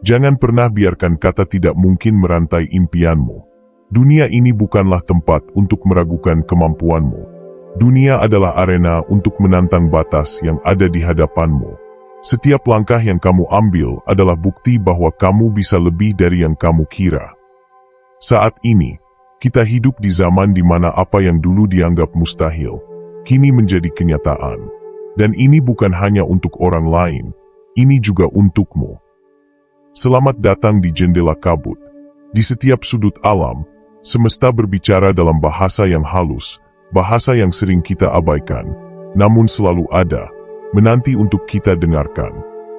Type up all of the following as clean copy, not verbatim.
Jangan pernah biarkan kata tidak mungkin merantai impianmu. Dunia ini bukanlah tempat untuk meragukan kemampuanmu. Dunia adalah arena untuk menantang batas yang ada di hadapanmu. Setiap langkah yang kamu ambil adalah bukti bahwa kamu bisa lebih dari yang kamu kira. Saat ini, kita hidup di zaman di mana apa yang dulu dianggap mustahil, kini menjadi kenyataan. Dan ini bukan hanya untuk orang lain, ini juga untukmu. Selamat datang di Jendela Kabut. Di setiap sudut alam, semesta berbicara dalam bahasa yang halus, bahasa yang sering kita abaikan, namun selalu ada, menanti untuk kita dengarkan.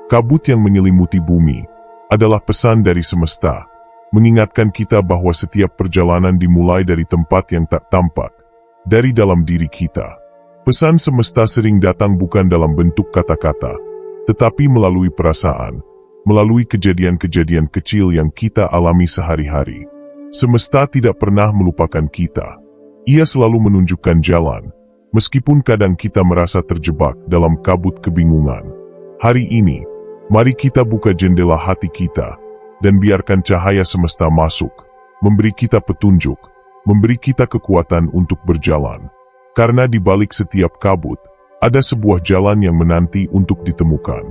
Kabut yang menyelimuti bumi adalah pesan dari semesta, mengingatkan kita bahwa setiap perjalanan dimulai dari tempat yang tak tampak, dari dalam diri kita. Pesan semesta sering datang bukan dalam bentuk kata-kata, tetapi melalui perasaan, melalui kejadian-kejadian kecil yang kita alami sehari-hari. Semesta tidak pernah melupakan kita. Ia selalu menunjukkan jalan, meskipun kadang kita merasa terjebak dalam kabut kebingungan. Hari ini, mari kita buka jendela hati kita, dan biarkan cahaya semesta masuk, memberi kita petunjuk, memberi kita kekuatan untuk berjalan. Karena di balik setiap kabut, ada sebuah jalan yang menanti untuk ditemukan.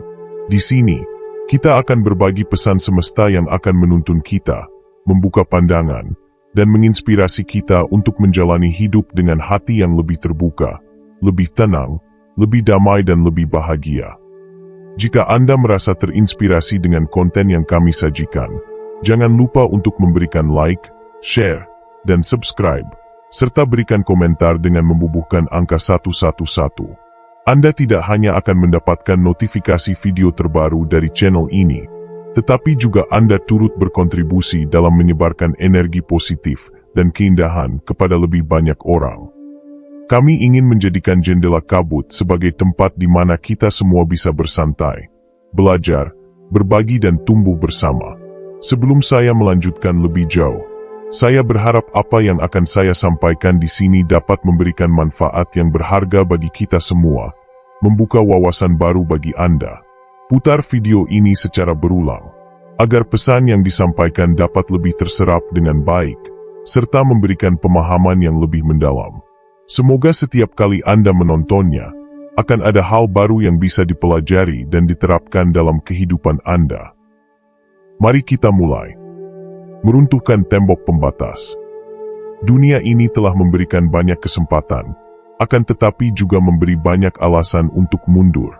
Di sini, kita akan berbagi pesan semesta yang akan menuntun kita, membuka pandangan, dan menginspirasi kita untuk menjalani hidup dengan hati yang lebih terbuka, lebih tenang, lebih damai dan lebih bahagia. Jika Anda merasa terinspirasi dengan konten yang kami sajikan, jangan lupa untuk memberikan like, share, dan subscribe, serta berikan komentar dengan membubuhkan angka 111. Anda tidak hanya akan mendapatkan notifikasi video terbaru dari channel ini, tetapi juga Anda turut berkontribusi dalam menyebarkan energi positif dan keindahan kepada lebih banyak orang. Kami ingin menjadikan Jendela Kabut sebagai tempat di mana kita semua bisa bersantai, belajar, berbagi dan tumbuh bersama. Sebelum saya melanjutkan lebih jauh, saya berharap apa yang akan saya sampaikan di sini dapat memberikan manfaat yang berharga bagi kita semua, membuka wawasan baru bagi Anda. Putar video ini secara berulang, agar pesan yang disampaikan dapat lebih terserap dengan baik, serta memberikan pemahaman yang lebih mendalam. Semoga setiap kali Anda menontonnya, akan ada hal baru yang bisa dipelajari dan diterapkan dalam kehidupan Anda. Mari kita mulai. Meruntuhkan tembok pembatas. Dunia ini telah memberikan banyak kesempatan, akan tetapi juga memberi banyak alasan untuk mundur.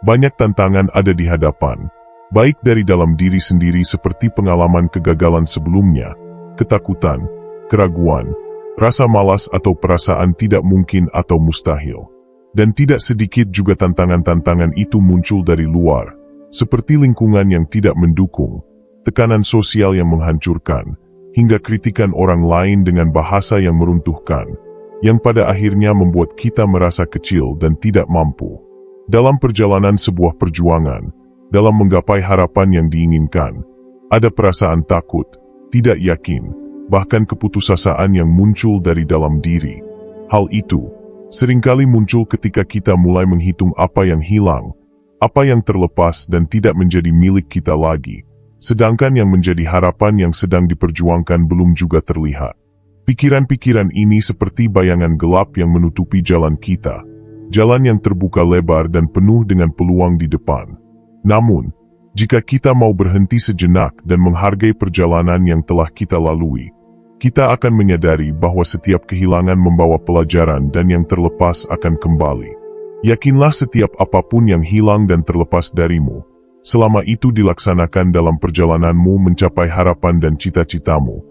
Banyak tantangan ada di hadapan, baik dari dalam diri sendiri seperti pengalaman kegagalan sebelumnya, ketakutan, keraguan, rasa malas atau perasaan tidak mungkin atau mustahil. Dan tidak sedikit juga tantangan-tantangan itu muncul dari luar, seperti lingkungan yang tidak mendukung, tekanan sosial yang menghancurkan, hingga kritikan orang lain dengan bahasa yang meruntuhkan, yang pada akhirnya membuat kita merasa kecil dan tidak mampu. Dalam perjalanan sebuah perjuangan, dalam menggapai harapan yang diinginkan, ada perasaan takut, tidak yakin, bahkan keputusasaan yang muncul dari dalam diri. Hal itu seringkali muncul ketika kita mulai menghitung apa yang hilang, apa yang terlepas dan tidak menjadi milik kita lagi, sedangkan yang menjadi harapan yang sedang diperjuangkan belum juga terlihat. Pikiran-pikiran ini seperti bayangan gelap yang menutupi jalan kita, jalan yang terbuka lebar dan penuh dengan peluang di depan. Namun, jika kita mau berhenti sejenak dan menghargai perjalanan yang telah kita lalui, kita akan menyadari bahwa setiap kehilangan membawa pelajaran dan yang terlepas akan kembali. Yakinlah setiap apapun yang hilang dan terlepas darimu, selama itu dilaksanakan dalam perjalananmu mencapai harapan dan cita-citamu,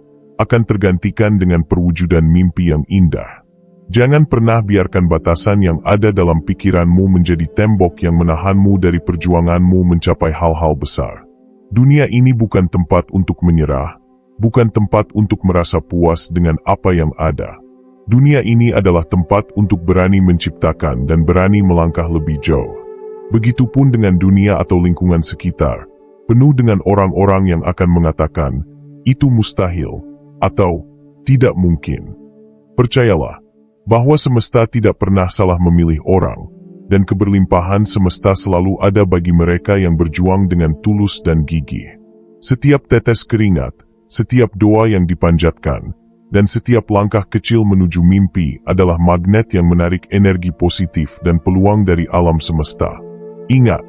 akan tergantikan dengan perwujudan mimpi yang indah. Jangan pernah biarkan batasan yang ada dalam pikiranmu menjadi tembok yang menahanmu dari perjuanganmu mencapai hal-hal besar. Dunia ini bukan tempat untuk menyerah, bukan tempat untuk merasa puas dengan apa yang ada. Dunia ini adalah tempat untuk berani menciptakan dan berani melangkah lebih jauh. Begitupun dengan dunia atau lingkungan sekitar, penuh dengan orang-orang yang akan mengatakan, itu mustahil, atau tidak mungkin. Percayalah, bahwa semesta tidak pernah salah memilih orang, dan keberlimpahan semesta selalu ada bagi mereka yang berjuang dengan tulus dan gigih. Setiap tetes keringat, setiap doa yang dipanjatkan, dan setiap langkah kecil menuju mimpi adalah magnet yang menarik energi positif dan peluang dari alam semesta. Ingat,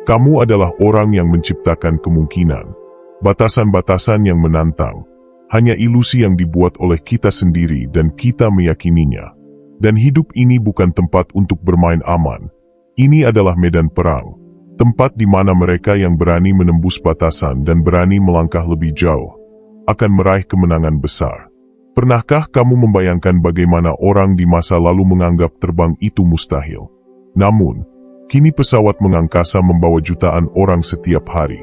kamu adalah orang yang menciptakan kemungkinan. Batasan-batasan yang menantang, hanya ilusi yang dibuat oleh kita sendiri dan kita meyakininya. Dan hidup ini bukan tempat untuk bermain aman. Ini adalah medan perang. Tempat di mana mereka yang berani menembus batasan dan berani melangkah lebih jauh akan meraih kemenangan besar. Pernahkah kamu membayangkan bagaimana orang di masa lalu menganggap terbang itu mustahil? Namun, kini pesawat mengangkasa membawa jutaan orang setiap hari.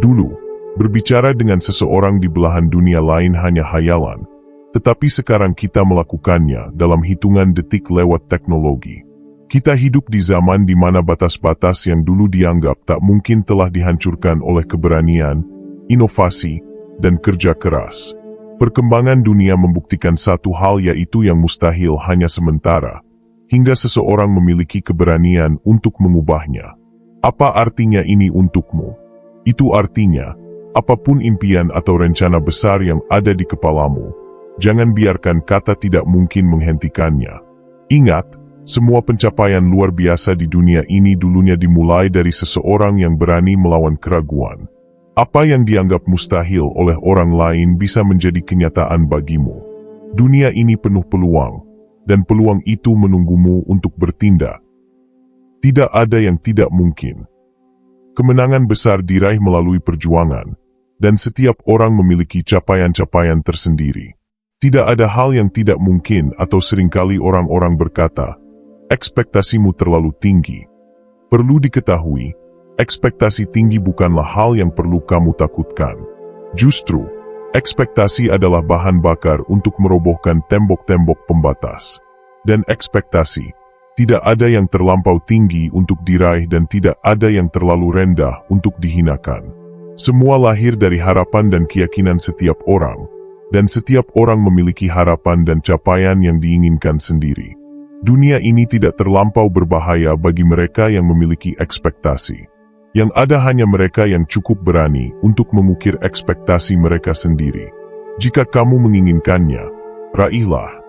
Dulu, berbicara dengan seseorang di belahan dunia lain hanya hayalan, tetapi sekarang kita melakukannya dalam hitungan detik lewat teknologi. Kita hidup di zaman di mana batas-batas yang dulu dianggap tak mungkin telah dihancurkan oleh keberanian, inovasi, dan kerja keras. Perkembangan dunia membuktikan satu hal, yaitu yang mustahil hanya sementara, hingga seseorang memiliki keberanian untuk mengubahnya. Apa artinya ini untukmu? Itu artinya, apapun impian atau rencana besar yang ada di kepalamu, jangan biarkan kata tidak mungkin menghentikannya. Ingat, semua pencapaian luar biasa di dunia ini dulunya dimulai dari seseorang yang berani melawan keraguan. Apa yang dianggap mustahil oleh orang lain bisa menjadi kenyataan bagimu. Dunia ini penuh peluang, dan peluang itu menunggumu untuk bertindak. Tidak ada yang tidak mungkin. Kemenangan besar diraih melalui perjuangan, dan setiap orang memiliki capaian-capaian tersendiri. Tidak ada hal yang tidak mungkin, atau seringkali orang-orang berkata, ekspektasimu terlalu tinggi. Perlu diketahui, ekspektasi tinggi bukanlah hal yang perlu kamu takutkan. Justru, ekspektasi adalah bahan bakar untuk merobohkan tembok-tembok pembatas. Dan ekspektasi, tidak ada yang terlampau tinggi untuk diraih dan tidak ada yang terlalu rendah untuk dihinakan. Semua lahir dari harapan dan keyakinan setiap orang, dan setiap orang memiliki harapan dan capaian yang diinginkan sendiri. Dunia ini tidak terlampau berbahaya bagi mereka yang memiliki ekspektasi. Yang ada hanya mereka yang cukup berani untuk mengukir ekspektasi mereka sendiri. Jika kamu menginginkannya, raihlah.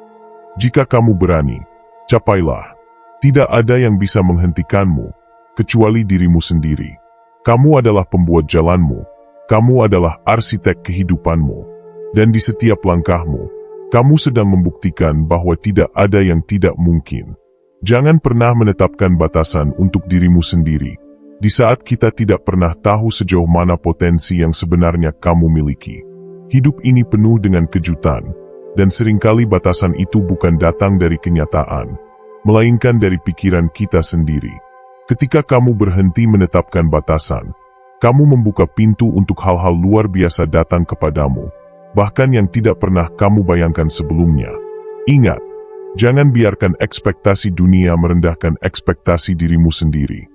Jika kamu berani, capailah. Tidak ada yang bisa menghentikanmu, kecuali dirimu sendiri. Kamu adalah pembuat jalanmu, kamu adalah arsitek kehidupanmu. Dan di setiap langkahmu, kamu sedang membuktikan bahwa tidak ada yang tidak mungkin. Jangan pernah menetapkan batasan untuk dirimu sendiri, di saat kita tidak pernah tahu sejauh mana potensi yang sebenarnya kamu miliki. Hidup ini penuh dengan kejutan, dan seringkali batasan itu bukan datang dari kenyataan, melainkan dari pikiran kita sendiri. Ketika kamu berhenti menetapkan batasan, kamu membuka pintu untuk hal-hal luar biasa datang kepadamu, bahkan yang tidak pernah kamu bayangkan sebelumnya. Ingat, jangan biarkan ekspektasi dunia merendahkan ekspektasi dirimu sendiri.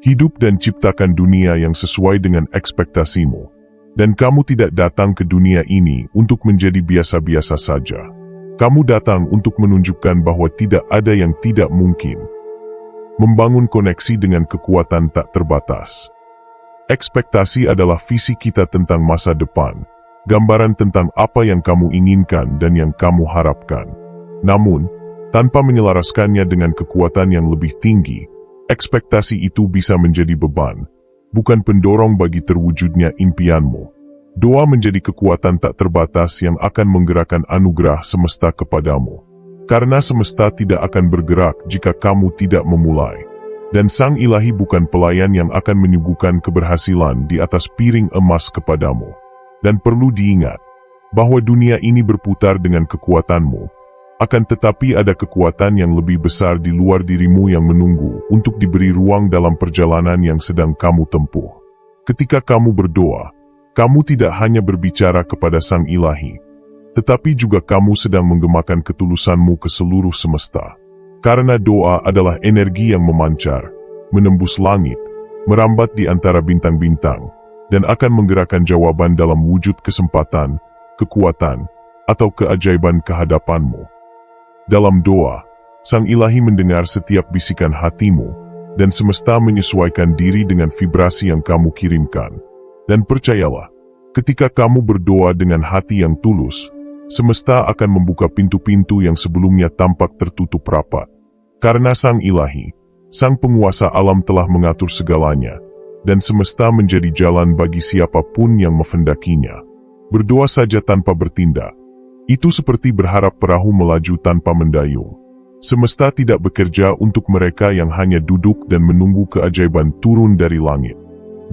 Hidup dan ciptakan dunia yang sesuai dengan ekspektasimu. Dan kamu tidak datang ke dunia ini untuk menjadi biasa-biasa saja. Kamu datang untuk menunjukkan bahwa tidak ada yang tidak mungkin. Membangun koneksi dengan kekuatan tak terbatas. Ekspektasi adalah visi kita tentang masa depan. Gambaran tentang apa yang kamu inginkan dan yang kamu harapkan. Namun, tanpa menyelaraskannya dengan kekuatan yang lebih tinggi, ekspektasi itu bisa menjadi beban, bukan pendorong bagi terwujudnya impianmu. Doa menjadi kekuatan tak terbatas yang akan menggerakkan anugerah semesta kepadamu. Karena semesta tidak akan bergerak jika kamu tidak memulai. Dan Sang Ilahi bukan pelayan yang akan menyuguhkan keberhasilan di atas piring emas kepadamu. Dan perlu diingat, bahwa dunia ini berputar dengan kekuatanmu, akan tetapi ada kekuatan yang lebih besar di luar dirimu yang menunggu untuk diberi ruang dalam perjalanan yang sedang kamu tempuh. Ketika kamu berdoa, kamu tidak hanya berbicara kepada Sang Ilahi, tetapi juga kamu sedang menggemakan ketulusanmu ke seluruh semesta. Karena doa adalah energi yang memancar, menembus langit, merambat di antara bintang-bintang, dan akan menggerakkan jawaban dalam wujud kesempatan, kekuatan, atau keajaiban kehadapanmu. Dalam doa, Sang Ilahi mendengar setiap bisikan hatimu, dan semesta menyesuaikan diri dengan vibrasi yang kamu kirimkan. Dan percayalah, Ketika kamu berdoa dengan hati yang tulus, semesta akan membuka pintu-pintu yang sebelumnya tampak tertutup rapat. Karena Sang Ilahi, Sang Penguasa alam telah mengatur segalanya, dan semesta menjadi jalan bagi siapapun yang menghendakinya. Berdoa saja tanpa bertindak, itu seperti berharap perahu melaju tanpa mendayung. Semesta tidak bekerja untuk mereka yang hanya duduk dan menunggu keajaiban turun dari langit.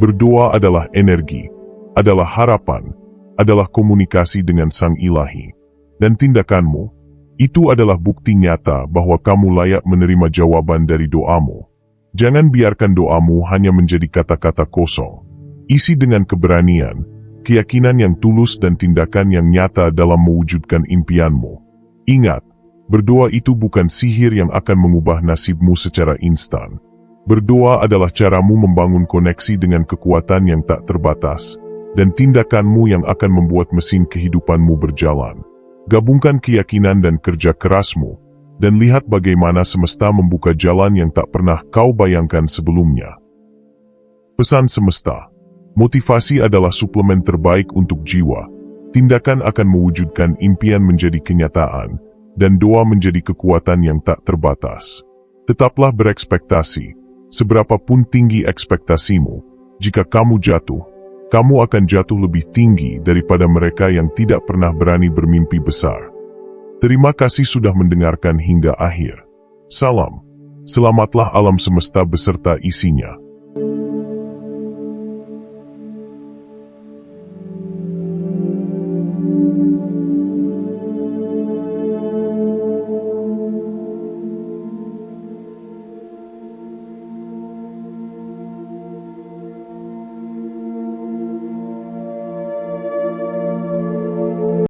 Berdoa adalah energi, adalah harapan, adalah komunikasi dengan Sang Ilahi. Dan tindakanmu, itu adalah bukti nyata bahwa kamu layak menerima jawaban dari doamu. Jangan biarkan doamu hanya menjadi kata-kata kosong. Isi dengan keberanian, keyakinan yang tulus dan tindakan yang nyata dalam mewujudkan impianmu. Ingat, berdoa itu bukan sihir yang akan mengubah nasibmu secara instan. Berdoa adalah caramu membangun koneksi dengan kekuatan yang tak terbatas, dan tindakanmu yang akan membuat mesin kehidupanmu berjalan. Gabungkan keyakinan dan kerja kerasmu, dan lihat bagaimana semesta membuka jalan yang tak pernah kau bayangkan sebelumnya. Pesan semesta. Motivasi adalah suplemen terbaik untuk jiwa. Tindakan akan mewujudkan impian menjadi kenyataan, dan doa menjadi kekuatan yang tak terbatas. Tetaplah berekspektasi. Seberapapun tinggi ekspektasimu, jika kamu jatuh, kamu akan jatuh lebih tinggi daripada mereka yang tidak pernah berani bermimpi besar. Terima kasih sudah mendengarkan hingga akhir. Salam. Selamatlah alam semesta beserta isinya.